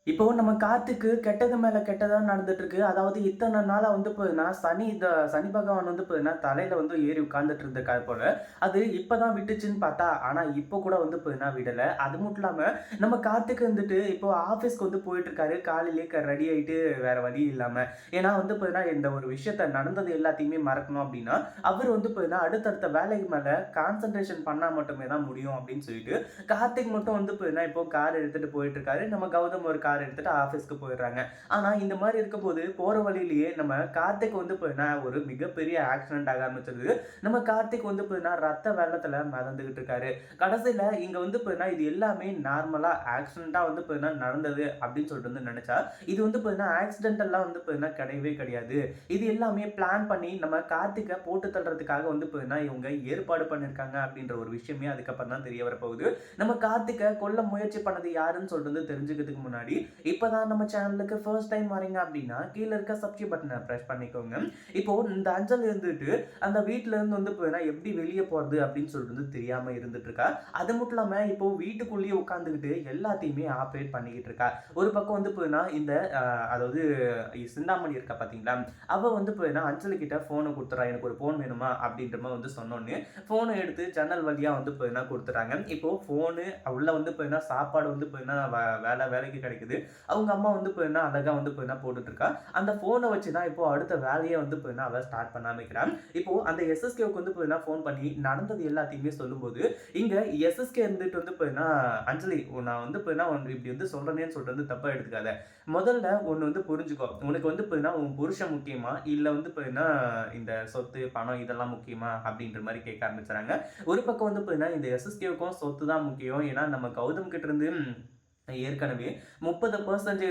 இப்போ நம்ம கார்த்திக்கு கெட்டது மேல கெட்டதா நடந்துட்டு இருக்கு. அதாவது இத்தன நாளா வந்து பார்த்தீங்கன்னா, சனி பகவான் வந்து பார்த்தீங்கன்னா, தலையில வந்து ஏறி உட்கார்ந்துட்டு இருந்திருக்காரு போல. அது இப்ப தான் விட்டுச்சுன்னு பார்த்தா, ஆனா இப்போ கூட வந்து பார்த்தீங்கன்னா விடல. அது மட்டும் இல்லாம நம்ம கார்த்திக் வந்துட்டு இப்போ ஆஃபீஸ்க்கு வந்து போயிட்டு இருக்காரு. காலையிலேயே ரெடி ஆயிட்டு வேற வழி இல்லாம. ஏன்னா வந்து பார்த்தீங்கன்னா, இந்த ஒரு விஷயத்த நடந்தது எல்லாத்தையுமே மறக்கணும் அப்டின்னா, அவர் வந்து பார்த்தீங்கன்னா, அடுத்தடுத்த வேலைக்கு மேல கான்சன்ட்ரேஷன் பண்ணா மட்டுமே தான் முடியும் அப்டின்னு சொல்லிட்டு, கார்த்திக் மட்டும் வந்து பார்த்தீங்கன்னா, இப்போ கார் எடுத்துட்டு போயிட்டு இருக்காரு. நம்ம கௌதம் ஒரு கார் எடுத்துட்டு ஆஃபீஸ்க்கு போயிடுறாங்க. ஆனா இந்த மாரி இருக்கும்போது போற வழியிலேயே நம்ம கார்த்திக் வந்து பார்த்தீங்கன்னா, ஒரு மிகப்பெரிய ஆக்சிடென்ட் ஆக ஆரம்பிச்சது. நம்ம கார்த்திக் வந்து பார்த்தீங்கன்னா, ரத்த வெள்ளத்துல மிதந்துகிட்டு இருக்காரு. கடைசியில இங்க வந்து பார்த்தீங்கன்னா, இது எல்லாமே நார்மலா ஆக்சிடென்ட்டா வந்து பார்த்தீங்கன்னா நடந்தது அப்படின்னு சொல்லிட்டு வந்து நெனச்சா, இது வந்து பார்த்தீங்கன்னா ஆக்சிடென்டல்லாம் வந்து பார்த்தீங்கன்னா கிடையவே கிடையாது. இது எல்லாமே பிளான் பண்ணி நம்ம கார்த்திக்க போட்டு தள்ளுறதுக்காக வந்து பார்த்தீங்கன்னா, இவங்க ஏற்பாடு பண்ணியிருக்காங்க அப்படின்ற ஒரு விஷயமே அதுக்கப்புறம் தான் தெரிய வரப்போகுது. நம்ம கார்த்திக்க கொல்ல முயற்சி பண்ணது யாருன்னு சொல்லிட்டு வந்து தெரிஞ்சுக்கிறதுக்கு முன்னாடி, இப்பதான் நம்ம சேனலுக்கு ஃபர்ஸ்ட் டைம் வரீங்க அப்படின்னா, கீழ இருக்க சப்ஸ்கிரைப் பட்டன பிரஸ் பண்ணிக்கோங்க. இப்போ இந்த அஞ்சல் இருந்துட்டு, அந்த வீட்ல இருந்து வந்து பார்த்தீங்கன்னா, எப்படி வெளிய போறது அப்படின்னு சொல்லிட்டு வந்து தெரியாம இருந்துட்டு இருக்கா. அது மட்டும் இல்லாம இப்போ வீட்டுக்குள்ளேயே உட்கார்ந்துகிட்டு எல்லாத்தையுமே ஆப்பரேட் பண்ணிக்கிட்டு இருக்கா. ஒரு பக்கம் வந்து பார்த்தீங்கன்னா, இந்த அதாவது சிந்தாமணி இருக்கா பார்த்தீங்களா? அவ வந்து பார்த்தீங்கன்னா, அஞ்சலி கிட்ட ஃபோன குடுத்துறா. எனக்கு ஒரு ஃபோன் வேணுமா? அப்படின்ற மாரி வந்து சொன்னோனே, ஃபோன எடுத்து ஜன்னல் வழியா வந்து பார்த்தீங்கன்னா குடுத்துறாங்க. இப்போ ஃபோனு உள்ள வந்து பார்த்தீங்கன்னா, சாப்பாடு வந்து பார்த்தீங்கன்னா, வேலைக்கு கிடைக்குது. அவங்க அம்மா வந்து பார்த்தீங்கன்னா, அழகா வந்து பார்த்தீங்கன்னா போட்டுட்டு இருக்கா. அந்த ஃபோன வச்சு தான் இப்போ அடுத்த வேலையே வந்து பார்த்தீங்கன்னா, அவ ஸ்டார்ட் பண்ண ஆரம்பிக்கிறா. இப்போ அந்த எஸ்எஸ்கேவுக்கு வந்து பார்த்தீங்கன்னா, ஃபோன் பண்ணி நடந்தது எல்லாத்தையுமே சொல்லும்போது, இங்க எஸ்எஸ்கே இருந்துட்டு வந்து பார்த்தீங்கன்னா, "அஞ்சலி நான் வந்து பார்த்தீங்கன்னா, உன்ன இப்படி வந்து சொல்றேனேன்னு சொல்லிட்டு வந்து தப்பா எடுத்துக்காத. முதல்ல ஒண்ணு வந்து புரிஞ்சுக்கோ. உனக்கு வந்து பார்த்தீங்கன்னா, உன் புருஷன் முக்கியமா? இல்ல வந்து பார்த்தீங்கன்னா, இந்த சொத்து, பணம் இதெல்லாம் முக்கியமா?" அப்படின்ற மாரி கேட்க ஆரம்பிச்சுறாங்க. ஒரு பக்கம் வந்து பார்த்தீங்கன்னா, இந்த எஸ்எஸ்கேவுக்கும் சொத்து தான் முக்கியம். ஏன்னா, நம்ம கௌதம் கிட்ட இருந்து ஏற்கனவே 30%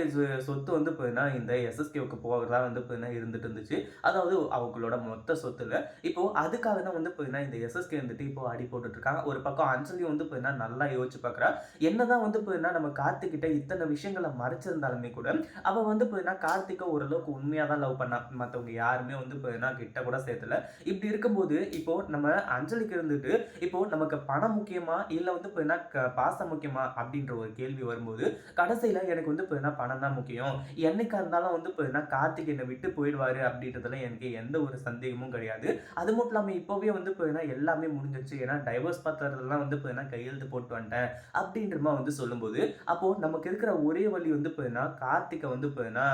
சொத்து வந்து பார்த்தீங்கன்னா, இந்த எஸ்எஸ்கேவுக்கு போகறதா வந்து பார்த்தீங்கன்னா இருந்துட்டு இருந்துச்சு. அதாவது அவங்களோட மொத்த சொத்துல. இப்போ அதுக்காக தான் வந்து பார்த்தீங்கன்னா, இந்த எஸ்எஸ்கே வந்துட்டு இப்போ அடி போட்டுட்டு இருக்காங்க. ஒரு பக்கம் அஞ்சலி வந்து பார்த்தீங்கன்னா, நல்லா யோசிச்சு பார்க்குறா. என்னதான் வந்து பார்த்தீங்கன்னா, நம்ம கார்த்திக் கிட்ட இத்தன விஷயங்கள மறைச்சிருந்தாலுமே கூட, அவ வந்து பார்த்தீங்கன்னா, கார்த்திக்க ஓரளவுக்கு உண்மையா தான் லவ் பண்ணா. மத்தவங்க யாருமே வந்து பார்த்தீங்கன்னா, கிட்ட கூட சேர்த்துல. இப்படி இருக்கும்போது, இப்போ நம்ம அஞ்சலிக்கு இருந்துட்டு, இப்போ நமக்கு பணம் முக்கியமா? இல்ல வந்து பார்த்தீங்கன்னா, பாசம் முக்கியமா? அப்படின்ற ஒரு கேள்வி வரும்போது, கடைசியில எனக்கு வந்து பார்த்தீங்கன்னா, பணம் தான் முக்கியம். என்னைக்கா இருந்தாலும் வந்து பார்த்தீங்கன்னா, கார்த்திக் என்ன விட்டு போயிடுவாரு அப்படின்றதுல எனக்கு எந்த ஒரு சந்தேகமும் கிடையாது. அது மட்டும் இல்லாம இப்பவே வந்து பார்த்தீங்கன்னா, எல்லாமே முடிஞ்சிருச்சு. ஏன்னா டைவர்ஸ் பத்திரத்தலாம் வந்து பார்த்தீங்கன்னா, கையெழுத்து போட்டு வந்துட்டேன். அப்படின்ற மாரி வந்து சொல்லும்போது, அப்போ நமக்கு இருக்கிற ஒரே வழி வந்து பார்த்தீங்கன்னா, கார்த்திக்க வந்து பார்த்தீங்கன்னா,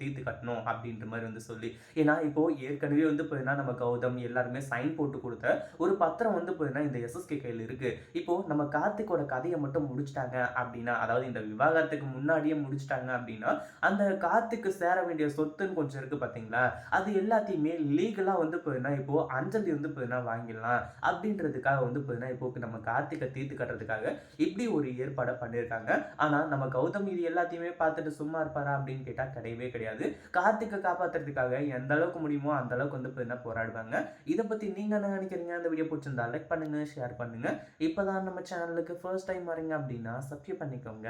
தீர்த்து கட்டணும் அப்படின்ற மாரி வந்து சொல்லி. ஏன்னா இப்போ ஏற்கனவே வந்து பார்த்தீங்கன்னா, நம்ம கௌதம் எல்லாருமே சைன் போட்டு குடுத்த ஒரு பத்திரம் வந்து பார்த்தீங்கன்னா, இந்த எஸ்எஸ்கே கையில இருக்கு. இப்போ நம்ம கார்த்திக்கோட கதைய மட்டும் முடிச்சுட்டாங்க அப்படின்னா, அதாவது இந்த விவாகரத்துக்கு முன்னாடியே முடிச்சுட்டாங்க அப்படின்னா, அந்த கார்த்திக்கு சேர வேண்டிய சொத்துன்னு கொஞ்சம் இருக்கு பார்த்தீங்களா? அது எல்லாத்தையுமே லீகலா வந்து பார்த்தீங்கன்னா, இப்போ அஞ்சலி வந்து பார்த்தீங்கன்னா வாங்கிடலாம். அப்படின்றதுக்காக வந்து பார்த்தீங்கன்னா, இப்போ நம்ம கார்த்திக்க தீர்த்து கட்டுறதுக்காக இப்படி ஒரு ஏற்பாட பண்ணியிருக்காங்க. ஆனா நம்ம கௌதம் இது எல்லாத்தையுமே பார்த்துட்டு சும்மா இருப்பாரா அப்படின்னு கேட்டா கிடையவே கிடையாது. கார்த்திக்க காப்பாத்துறதுக்காக எந்த அளவுக்கு முடியுமோ அந்த அளவுக்கு வந்து பார்த்தீங்கன்னா போராடுவாங்க. இத பத்தி நீங்க என்ன நினைக்கிறீங்க? இந்த வீடியோ புடிச்சிருந்தா லைக் பண்ணுங்க, ஷேர் பண்ணுங்க. இப்பதான் நம்ம சேனலுக்கு ஃபர்ஸ்ட் டைம் வரீங்க அப்படின்னா சப்ஸ்கிரைப் பண்ணிக்கோங்க.